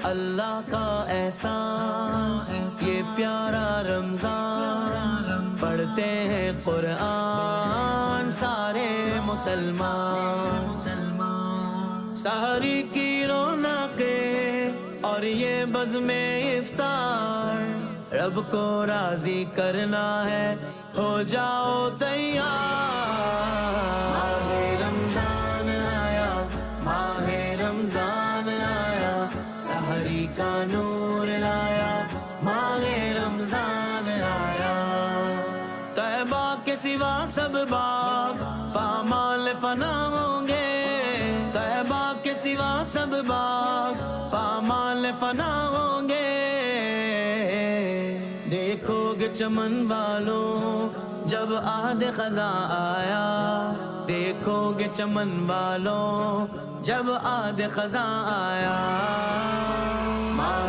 اللہ کا احسان یہ پیارا رمضان، پڑھتے ہیں قرآن سارے مسلمان، سحری کی رونقیں اور یہ بزم افطار، رب کو راضی کرنا ہے ہو جاؤ تیار۔ ماہ رمضان آیا، ماہ رمضان آیا، سحری کا نور لایا، ماہ رمضان آیا۔ طیبہ کے سوا سب باغ پامال فنا ہوں گے، طیبہ کے سوا سب باغ پامال فنا ہوں گے۔ دیکھو گے چمن والوں جب عہد خزاں آیا، دیکھو گے چمن والوں جب عہد خزاں آیا۔ ماہ